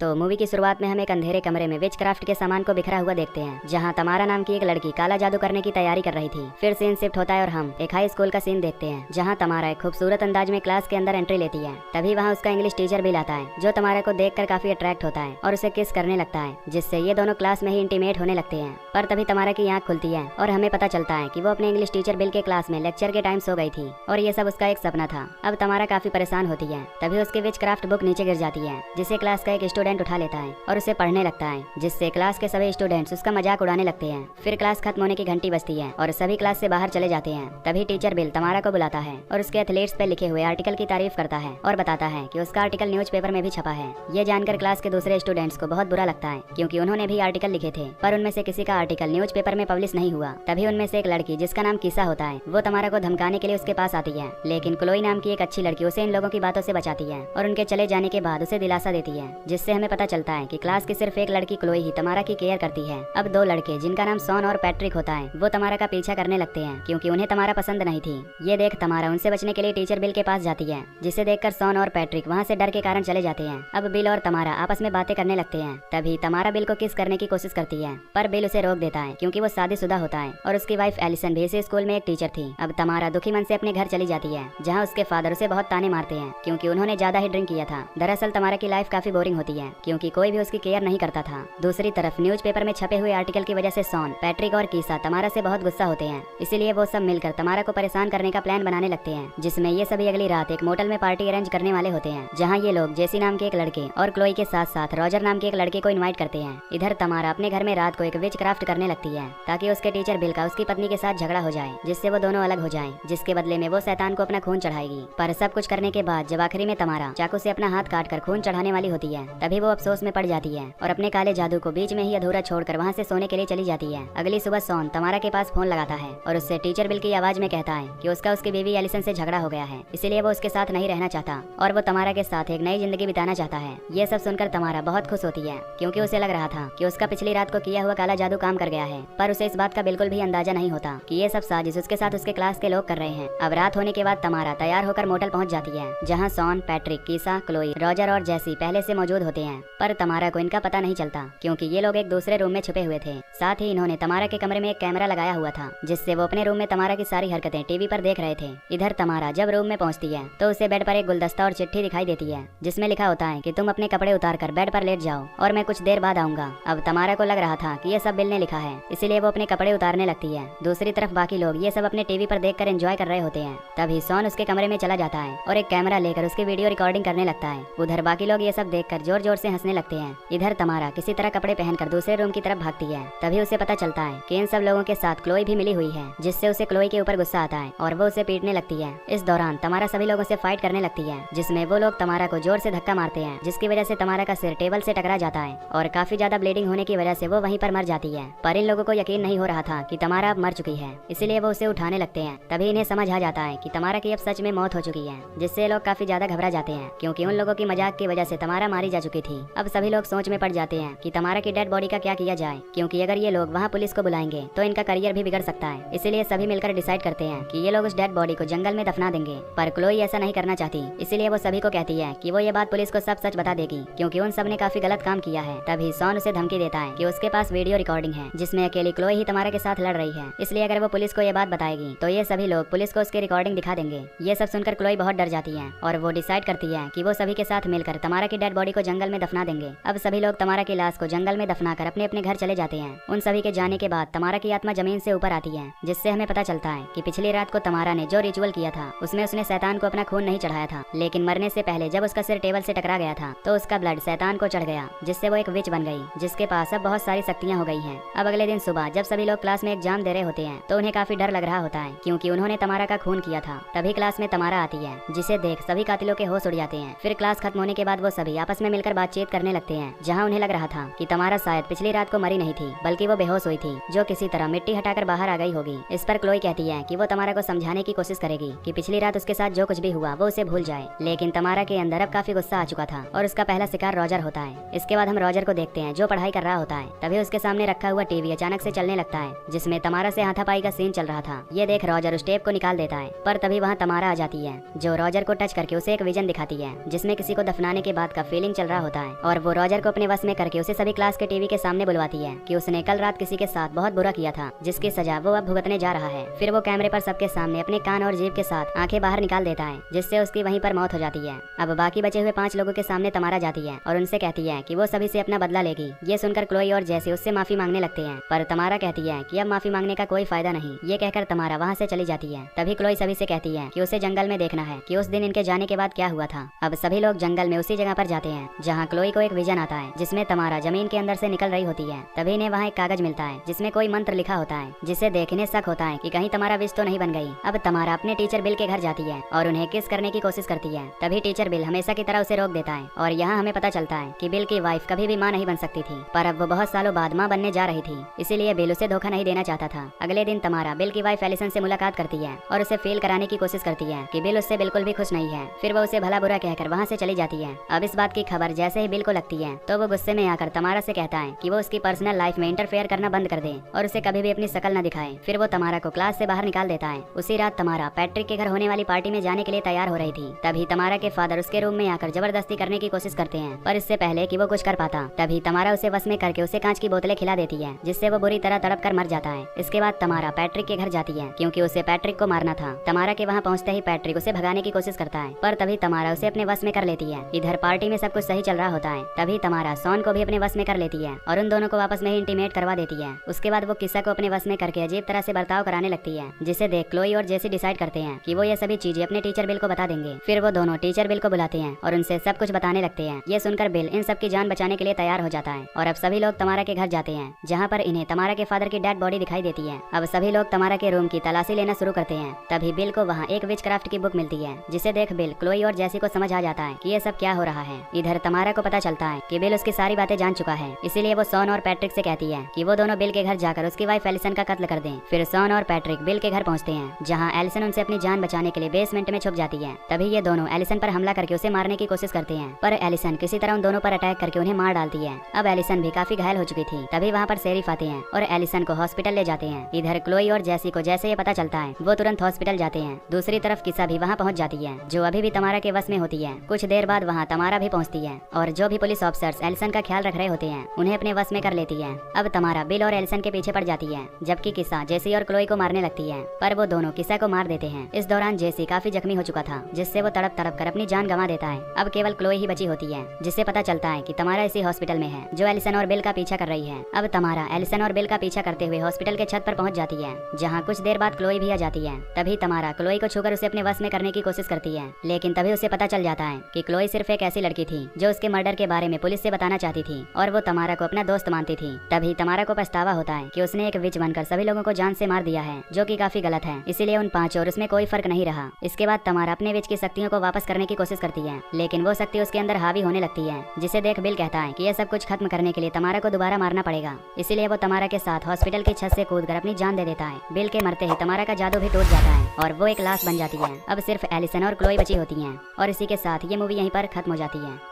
तो मूवी की शुरुआत में हम एक अंधेरे कमरे में विचक्राफ्ट के सामान को बिखरा हुआ देखते हैं, जहां तमारा नाम की एक लड़की काला जादू करने की तैयारी कर रही थी। फिर सीन शिफ्ट होता है और हम एक हाई स्कूल का सीन देखते हैं, जहां तमारा एक खूबसूरत अंदाज में क्लास के अंदर एंट्री लेती है। तभी वहां उसका इंग्लिश टीचर भी लाता है, जो तमारा को देखकर काफी अट्रैक्ट होता है और उसे किस करने लगता है, जिससे ये दोनों क्लास में ही इंटीमेट होने लगते हैं। पर तभी तमारा की आंख खुलती है और हमें पता चलता है कि वो अपने इंग्लिश टीचर बिल के क्लास में लेक्चर के टाइम सो गई थी और ये सब उसका एक सपना था। अब तमारा काफी परेशान होती है। तभी उसकी विचक्राफ्ट बुक नीचे गिर जाती है, जिसे क्लास का एक स्टूडेंट उठा लेता है और उसे पढ़ने लगता है, जिससे क्लास के सभी स्टूडेंट्स उसका मजाक उड़ाने लगते हैं। फिर क्लास खत्म होने की घंटी बजती है और सभी क्लास से बाहर चले जाते हैं। तभी टीचर बिल तमारा को बुलाता है और उसके एथलीट्स पे लिखे हुए आर्टिकल की तारीफ करता है और बताता है कि उसका आर्टिकल न्यूज़पेपर में भी छपा है। ये जानकर क्लास के दूसरे स्टूडेंट्स को बहुत बुरा लगता है, क्योंकि उन्होंने भी आर्टिकल लिखे थे, पर उनमें से किसी का आर्टिकल न्यूज़पेपर में पब्लिश नहीं हुआ। तभी उनमें से एक लड़की, जिसका नाम कीसा होता है, वो तमारा को धमकाने के लिए उसके पास आती है, लेकिन क्लोई नाम की एक अच्छी लड़की उसे इन लोगों की बातों से बचाती है और उनके चले जाने के बाद उसे दिलासा देती है, जिससे हमें पता चलता है कि क्लास की सिर्फ एक लड़की क्लोई ही तमारा की केयर करती है। अब दो लड़के, जिनका नाम सॉन और पैट्रिक होता है, वो तमारा का पीछा करने लगते हैं, क्योंकि उन्हें तमारा पसंद नहीं थी। ये देख तमारा उनसे बचने के लिए टीचर बिल के पास जाती है, जिसे देखकर सॉन और पैट्रिक वहाँ से डर के कारण चले जाते हैं। अब बिल और तमारा आपस में बातें करने लगते हैं। तभी तमारा बिल को किस करने की कोशिश करती है, पर बिल उसे रोक देता है, क्योंकि वो शादीशुदा होता है और उसकी वाइफ एलिसन भी इसी स्कूल में एक टीचर थी। अब तमारा दुखी मन से अपने घर चली जाती है, जहाँ उसके फादर उसे बहुत ताने मारते हैं, क्योंकि उन्होंने ज्यादा ही ड्रिंक किया था। दरअसल तमारा की लाइफ काफी बोरिंग होती है, क्योंकि कोई भी उसकी केयर नहीं करता था। दूसरी तरफ न्यूज़पेपर में छपे हुए आर्टिकल की वजह से सॉन, पैट्रिक और कीसा तमारा से बहुत गुस्सा होते हैं। इसीलिए वो सब मिलकर तमारा को परेशान करने का प्लान बनाने लगते हैं, जिसमें ये सभी अगली रात एक मोटल में पार्टी अरेंज करने वाले होते हैं, जहाँ ये लोग जेसी नाम के एक लड़के और क्लोई के साथ साथ रॉजर नाम के एक लड़के को इनवाइट करते हैं। इधर तमारा अपने घर में रात को एक विच क्राफ्ट करने लगती है, ताकि उसके टीचर बिल का उसकी पत्नी के साथ झगड़ा हो जाए, जिससे वो दोनों अलग हो जाएं, जिसके बदले में वो शैतान को अपना खून चढ़ाएगी। पर सब कुछ करने के बाद जब आखिरी में तमारा चाकू से अपना हाथ काट कर खून चढ़ाने वाली होती है, तभी वो अफसोस में पड़ जाती है और अपने काले जादू को बीच में ही अधूरा छोड़कर वहाँ से सोने के लिए चली जाती है। अगली सुबह सॉन तमारा के पास फोन लगाता है और उससे टीचर बिल की आवाज में कहता है कि उसका उसकी बीवी एलिसन से झगड़ा हो गया है, इसीलिए वो उसके साथ नहीं रहना चाहता और वो तमारा के साथ एक नई जिंदगी बिताना चाहता है। ये सब सुनकर तमारा बहुत खुश होती है, क्योंकि उसे लग रहा था कि उसका पिछली रात को किया हुआ काला जादू काम कर गया है। पर उसे इस बात का बिल्कुल भी अंदाजा नहीं होता कि ये सब साजिश उसके साथ उसके क्लास के लोग कर रहे हैं। अब रात होने के बाद तमारा तैयार होकर मोटल पहुंच जाती है, जहां सॉन, पैट्रिक, कीसा, क्लोई, रॉजर और जैसी पहले से मौजूद होते हैं। पर तमारा को इनका पता नहीं चलता, क्योंकि ये लोग एक दूसरे रूम में छुपे हुए थे। साथ ही इन्होंने तमारा के कमरे में एक कैमरा लगाया हुआ था, जिससे वो अपने रूम में तमारा की सारी हरकतें टीवी पर देख रहे थे। इधर तमारा जब रूम में पहुंचती है तो उसे बेड पर एक गुलदस्ता और चिट्ठी दिखाई देती है, जिसमें लिखा होता है कि तुम अपने कपड़े उतार कर बेड पर लेट जाओ और मैं कुछ देर बाद आऊंगा। अब तमारा को लग रहा था कि ये सब बिल ने लिखा है, इसीलिए वो अपने कपड़े उतारने लगती है। दूसरी तरफ बाकी लोग ये सब अपने टीवी पर देखकर एंजॉय कर रहे होते हैं। तभी सॉन उसके कमरे में चला जाता है और एक कैमरा लेकर उसकी वीडियो रिकॉर्डिंग करने लगता है। उधर बाकी लोग ये सब देखकर जोर जोर से हंसने लगते हैं। इधर तमारा किसी तरह कपड़े पहनकर दूसरे रूम की तरफ भागती है। तभी उसे पता चलता है कि इन सब लोगों के साथ क्लोई भी मिली हुई है, जिससे उसे क्लोई के ऊपर गुस्सा आता है और वो उसे पीटने लगती है। इस दौरान तमारा सभी लोगों से फाइट करने लगती है, जिसमें वो लोग तमारा को जोर से धक्का मारते हैं, जिसकी वजह से तमारा का सिर टेबल से टकरा जाता है और काफी ज्यादा ब्लीडिंग होने की वजह से वो वहीं पर मर जाती है। पर इन लोगों को यकीन नहीं हो रहा था कि तमारा अब मर चुकी है, इसीलिए वो उसे उठाने लगते हैं। तभी इन्हें समझ आ जाता है कि तमारा की अब सच में मौत हो चुकी है, जिससे लोग काफी ज्यादा घबरा जाते हैं, क्योंकि उन लोगों की मजाक की वजह से तमारा मारी जा चुकी थी। अब सभी लोग सोच में पड़ जाते हैं कि तमारा की डेड बॉडी का क्या किया जाए, क्योंकि अगर ये लोग वहाँ पुलिस को बुलाएंगे तो इनका करियर भी बिगड़ सकता है। इसीलिए सभी मिलकर डिसाइड करते हैं कि ये लोग उस डेड बॉडी को जंगल में दफना देंगे। पर क्लोई ऐसा नहीं करना चाहती, इसीलिए वो सभी को कहती है कि वो ये बात पुलिस को सब सच बता देगी, क्योंकि उन सब ने काफी गलत काम किया है। तभी सॉन उसे धमकी देता है कि उसके पास वीडियो रिकॉर्डिंग है, जिसमें अकेली क्लोई ही तमारा के साथ लड़ रही है, इसलिए अगर वो पुलिस को ये बात बताएगी तो ये सभी लोग पुलिस को उसकी रिकॉर्डिंग दिखा देंगे। ये सब सुनकर क्लोई बहुत डर जाती है और वो डिसाइड करती है कि वो सभी के साथ मिलकर तमारा की डेड बॉडी को जंगल में दफना देंगे। अब सभी लोग तमारा की लाश को जंगल में दफनाकर अपने अपने घर चले जाते हैं। उन सभी के जाने के बाद तमारा की आत्मा जमीन से ऊपर आती है, जिससे हमें पता चलता है कि पिछली रात को तमारा ने जो रिचुअल किया था उसमें उसने शैतान को अपना खून नहीं चढ़ाया था, लेकिन मरने से पहले जब उसका सिर टेबल से टकरा गया था तो उसका ब्लड शैतान को चढ़ गया, जिससे वो एक विच बन गई, जिसके पास अब बहुत सारी शक्तियाँ हो गई हैं। अब अगले दिन सुबह जब सभी लोग क्लास में एग्जाम दे रहे होते हैं तो उन्हें काफी डर लग रहा होता है, क्योंकि उन्होंने तमारा का खून किया था। तभी क्लास में तमारा आती है, जिसे देख सभी कातिलों के होश उड़ जाते हैं। फिर क्लास खत्म होने के बाद वो सभी आपस में मिलकर बातचीत करने लगते हैं, जहाँ उन्हें लग रहा था कि तमारा शायद पिछली रात को मरी नहीं थी, बल्कि वो बेहोश हुई थी, जो किसी तरह मिट्टी हटाकर बाहर आ गई होगी। इस पर क्लोई कहती है कि वो तमारा को समझाने की कोशिश करेगी कि पिछली रात उसके साथ जो कुछ भी हुआ वो उसे भूल जाए, लेकिन तमारा के अंदर अब काफी गुस्सा आ चुका था और उसका पहला शिकार रॉजर होता है। इसके बाद हम रॉजर को देखते हैं, जो पढ़ाई कर रहा होता है। तभी उसके सामने रखा हुआ टीवी अचानक से चलने लगता है, जिसमें तमारा से हाथापाई का सीन चल रहा था। ये देख रॉजर उस टेप को निकाल देता है, पर तभी वहाँ तमारा आ जाती है, जो रॉजर को टच करके उसे एक विजन दिखाती है, जिसमें किसी को दफनाने के बाद का फीलिंग चल रहा होता है। होता है और वो रॉजर को अपने वश में करके उसे सभी क्लास के टीवी के सामने बुलवाती है कि उसने कल रात किसी के साथ बहुत बुरा किया था, जिसकी सजा वो अब भुगतने जा रहा है। फिर वो कैमरे पर सबके सामने अपने कान और जीभ के साथ आंखें बाहर निकाल देता है, जिससे उसकी वहीं पर मौत हो जाती है। अब बाकी बचे हुए 5 लोगों के सामने तमारा जाती है और उनसे कहती है कि वो सभी से अपना बदला लेगी। ये सुनकर क्लोई और जैसे उससे माफी मांगने लगते हैं, पर तमारा कहती है कि अब माफी मांगने का कोई फायदा नहीं। ये कहकर तमारा वहाँ से चली जाती है। तभी क्लोई सभी से कहती है कि उसे जंगल में देखना है कि उस दिन इनके जाने के बाद क्या हुआ था। अब सभी लोग जंगल में उसी जगह पर जाते हैं जहाँ क्लोई को एक विजन आता है, जिसमें तमारा जमीन के अंदर से निकल रही होती है। तभी इन्हें वहाँ एक कागज मिलता है जिसमें कोई मंत्र लिखा होता है, जिसे देखने शक होता है कि कहीं तमारा विश तो नहीं बन गई। अब तमारा अपने टीचर बिल के घर जाती है और उन्हें किस करने की कोशिश करती है। तभी टीचर बिल हमेशा की तरह उसे रोक देता है और यहाँ हमें पता चलता है कि बिल की वाइफ कभी भी माँ नहीं बन सकती थी, पर अब वो बहुत सालों बाद माँ बनने जा रही थी, इसीलिए बिल उसे धोखा नहीं देना चाहता था। अगले दिन तमारा बिल की वाइफ एलिसन से मुलाकात करती है और उसे फील कराने की कोशिश करती है कि बिल उससे बिल्कुल भी खुश नहीं है। फिर वो उसे भला बुरा कहकर वहाँ से चली जाती है। अब इस बात की खबर जैसे ही बिल को लगती है तो वो गुस्से में आकर तमारा से कहता है कि वो उसकी पर्सनल लाइफ में इंटरफेयर करना बंद कर दे और उसे कभी भी अपनी शकल न दिखाए। फिर वो तमारा को क्लास से बाहर निकाल देता है। उसी रात तमारा पैट्रिक के घर होने वाली पार्टी में जाने के लिए तैयार हो रही थी। तभी तमारा के फादर उसके रूम में आकर जबरदस्ती करने की कोशिश करते हैं, पर इससे पहले कि वो कुछ कर पाता तभी तमारा उसे वश में करके उसे कांच की बोतलें खिला देती है, जिससे वो बुरी तरह तड़प कर मर जाता है। इसके बाद तमारा पैट्रिक के घर जाती है क्योंकि उसे पैट्रिक को मारना था। तमारा के वहाँ पहुँचते ही पैट्रिक उसे भगाने की कोशिश करता है, पर तभी तमारा उसे अपने वश में कर लेती है। इधर पार्टी में सब कुछ सही चल रहा होता है। तभी तमारा सॉन को भी अपने वश में कर लेती है और उन दोनों को आपस में ही इंटीमेट करवा देती है। उसके बाद वो किस्सा को अपने वश में करके अजीब तरह से बर्ताव कराने लगती है, जिसे देख क्लोई और जेसी डिसाइड करते हैं कि वो ये सभी चीजें अपने टीचर बिल को बता देंगे। फिर वो दोनों टीचर बिल को बुलाते हैं और उनसे सब कुछ बताने लगते हैं। ये सुनकर बिल इन सब की जान बचाने के लिए तैयार हो जाता है और अब सभी लोग तमारा के घर जाते हैं, जहाँ पर इन्हें तमारा के फादर की डेड बॉडी दिखाई देती है। अब सभी लोग तमारा के रूम की तलाशी लेना शुरू करते हैं। तभी बिल को वहाँ एक विचक्राफ्ट की बुक मिलती है, जिसे देख बिल क्लोई और जेसी को समझ आ जाता है कि ये सब क्या हो रहा है। इधर तमारा को पता चलता है कि बिल उसकी सारी बातें जान चुका है, इसीलिए वो सॉन और पैट्रिक से कहती है कि वो दोनों बिल के घर जाकर उसकी वाइफ एलिसन का कत्ल कर दें। फिर सॉन और पैट्रिक बिल के घर पहुंचते हैं, जहां एलिसन उनसे अपनी जान बचाने के लिए बेसमेंट में छुप जाती है। तभी ये दोनों एलिसन पर हमला करके उसे मारने की कोशिश करते हैं, पर एलिसन किसी तरह उन दोनों पर अटैक करके उन्हें मार डालती है। अब एलिसन भी काफी घायल हो चुकी थी। तभी वहाँ पर शेरिफ आते हैं और एलिसन को हॉस्पिटल ले जाते हैं। इधर क्लोई और जेसी को जैसे ये पता चलता है वो तुरंत हॉस्पिटल जाते हैं। दूसरी तरफ किसा भी वहाँ पहुँच जाती है, जो अभी भी तमारा के वश में होती है। कुछ देर बाद वहाँ तमारा भी पहुँचती है और जो भी पुलिस ऑफिसर्स एलिसन का ख्याल रख रहे होते हैं उन्हें अपने वश में कर लेती है। अब तमारा बिल और एलिसन के पीछे पड़ जाती है, जबकि किसा जेसी और क्लोई को मारने लगती है, पर वो दोनों किसा को मार देते हैं। इस दौरान जेसी काफी जख्मी हो चुका था, जिससे वो तड़प तड़प कर अपनी जान गंवा देता है। अब केवल क्लोई ही बची होती है, जिससे पता चलता है कि तमारा इसी हॉस्पिटल में है जो एलिसन और बिल का पीछा कर रही है। अब तमारा एलिसन और बिल का पीछा करते हुए हॉस्पिटल के छत पर पहुंच जाती है, जहां कुछ देर बाद क्लोई भी आ जाती है। तभी तमारा क्लोई को छूकर उसे अपने वश में करने की कोशिश करती है, लेकिन तभी उसे पता चल जाता है कि क्लोई सिर्फ एक ऐसी लड़की थी जो उसके मर्डर के बारे में पुलिस से बताना चाहती थी और वो तमारा को अपना दोस्त मानती थी। तभी तमारा को पछतावा होता है कि उसने एक विच बनकर सभी लोगों को जान से मार दिया है, जो कि काफी गलत है। इसीलिए उन 5 और उसमें कोई फर्क नहीं रहा। इसके बाद तमारा अपने विच की शक्तियों को वापस करने की कोशिश करती है, लेकिन वो शक्ति उसके अंदर हावी होने लगती है, जिसे देख बिल कहता है कि यह सब कुछ खत्म करने के लिए तमारा को दोबारा मारना पड़ेगा। इसीलिए वो तमारा के साथ हॉस्पिटल की छत से कूदकर अपनी जान दे देता है। बिल के मरते ही तमारा का जादू भी टूट जाता है और वो एक लाश बन जाती है। अब सिर्फ एलिसन और क्लोई बची होती हैं और इसी के साथ ये मूवी यहीं पर खत्म हो जाती है।